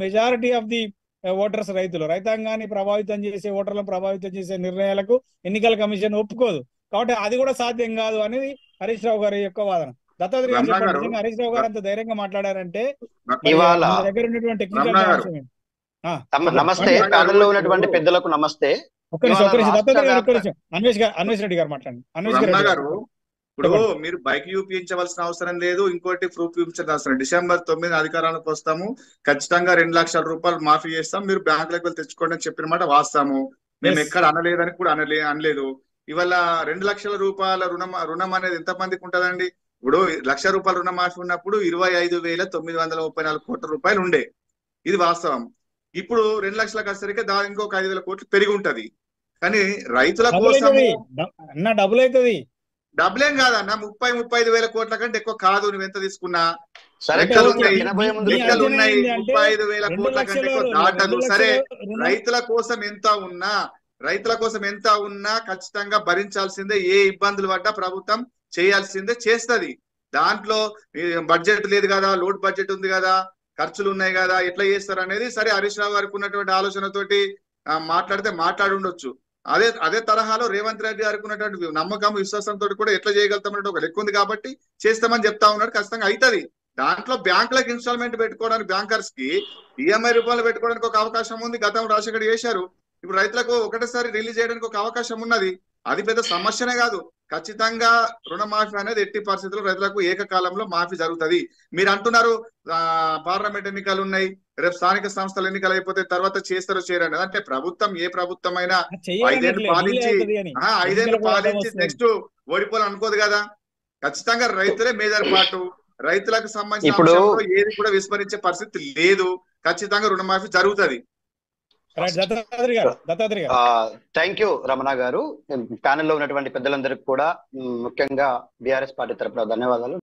Majority of the voters రైతాంగాన్ని ప్రభావితం చేసే, ఓటర్లను ప్రభావితం చేసే నిర్ణయాలకు ఎన్నికల కమిషన్ ఒప్పుకోదు. కాబట్టి అది కూడా సాధ్యం కాదు అనేది హరీష్ రావు గారి యొక్క వాదన. దత్తాత్రేయ గారు రమణ చెప్పండి, గారు నిజంగా హరీష్ రావు గారు అంత ధైర్యంగా మాట్లాడారంటే మరి ఇవాళ మన దగ్గర ఉన్నటువంటి రమణ టెక్నికల్ గారు అంశం ఏంటి? నమస్తే, రమణ గారు ప్యానెల్లో ఇప్పుడు ఉన్నటువంటి పెద్దలకు నమస్తే. ఒక్క నిమిషం ఇవాళ రాష్ట్ర దత్తాత్రేయ గారు, ఒక్క వ్యాప్త నిమిషం అన్వేష్ రెడ్డి గారు మాట్లాడండి. అన్వేష్ రమణ రెడ్డి గారు గారు ఇప్పుడు మీరు బైక్ చూపించవలసిన అవసరం లేదు, ఇంకోటి ప్రూఫ్ చూపించాల్సిన అవసరం లేదు. December 9 అధికారానికి వస్తాము, ఖచ్చితంగా 2 లక్షల రూపాయలు మాఫీ చేస్తాం, మీరు బ్యాంకులకు వెళ్ళి తెచ్చుకోండి అని చెప్పిన మాట వాస్తాము. మేము ఎక్కడ అనలేదని కూడా అనలేదు. ఇవాళ 2 లక్షల రూపాయల రుణం అనేది ఎంత మందికి ఉంటదండి? ఇప్పుడు 1 లక్ష రూపాయల రుణమాఫీ ఉన్నప్పుడు 25,934 కోట్ల రూపాయలు ఉండే, ఇది వాస్తవం. ఇప్పుడు 2 లక్షలకు వచ్చేసరికి దాని ఇంకొక 5,000 కోట్లు పెరిగి ఉంటది. కానీ రైతుల కోసము డబుల్ అవుతుంది. డబ్బులేం కాదన్న, 35 వేల కోట్ల కంటే ఎక్కువ కాదు. నువ్వు ఎంత తీసుకున్నా సరే, లెక్కలు ఉన్నాయి, 35 వేల కోట్ల కంటే ఎక్కువ దాటదు. సరే, రైతుల కోసం ఎంత ఉన్నా ఖచ్చితంగా భరించాల్సిందే. ఏ ఇబ్బందులు పడ్డా ప్రభుత్వం చేయాల్సిందే, చేస్తది. దాంట్లో బడ్జెట్ లేదు కదా, లోడ్ బడ్జెట్ ఉంది కదా, ఖర్చులు ఉన్నాయి కదా, ఎట్లా చేస్తారు అనేది. సరే, హరీష్ రావు గారికి ఉన్నటువంటి ఆలోచనతోటి మాట్లాడితే మాట్లాడుండొచ్చు. అదే తరహాలో రేవంత్ రెడ్డి గారికి ఉన్నటువంటి నమ్మకం, విశ్వాసంతో కూడా ఎట్లా చేయగలుగుతామంటే ఒక లెక్క ఉంది కాబట్టి చేస్తామని చెప్తా ఉన్నాడు. ఖచ్చితంగా అవుతుంది. దాంట్లో బ్యాంకులకు ఇన్స్టాల్మెంట్ పెట్టుకోవడానికి, బ్యాంకర్స్ కి ఈఎంఐ రూపాయలు పెట్టుకోవడానికి ఒక అవకాశం ఉంది. గతం రాజశేఖర్ చేశారు. ఇప్పుడు రైతులకు ఒకటేసారి రిలీజ్ చేయడానికి ఒక అవకాశం ఉన్నది. అది పెద్ద సమస్యనే కాదు. ఖచ్చితంగా రుణమాఫీ అనేది ఎట్టి పరిస్థితుల్లో రైతులకు ఏకకాలంలో మాఫీ జరుగుతుంది. మీరు అంటున్నారు పార్లమెంట్ ఎన్నికలు ఉన్నాయి, రేపు స్థానిక సంస్థల ఎన్నికలు అయిపోతే తర్వాత చేస్తారో చేయరండి. అంటే ప్రభుత్వం, ఏ ప్రభుత్వం అయినా 5 ఏళ్ళు పాలించి నెక్స్ట్ ఓడిపోవాలని అనుకోదు కదా. ఖచ్చితంగా రైతులే మేజర్ పార్ట్. రైతులకు సంబంధించిన ఏది కూడా విస్మరించే పరిస్థితి లేదు. ఖచ్చితంగా రుణమాఫీ జరుగుతుంది. థ్యాంక్ యూ రమణ గారు. ప్యానెల్లో ఉన్నటువంటి పెద్దలందరికీ కూడా, ముఖ్యంగా బీఆర్ఎస్ పార్టీ తరపున ధన్యవాదాలు.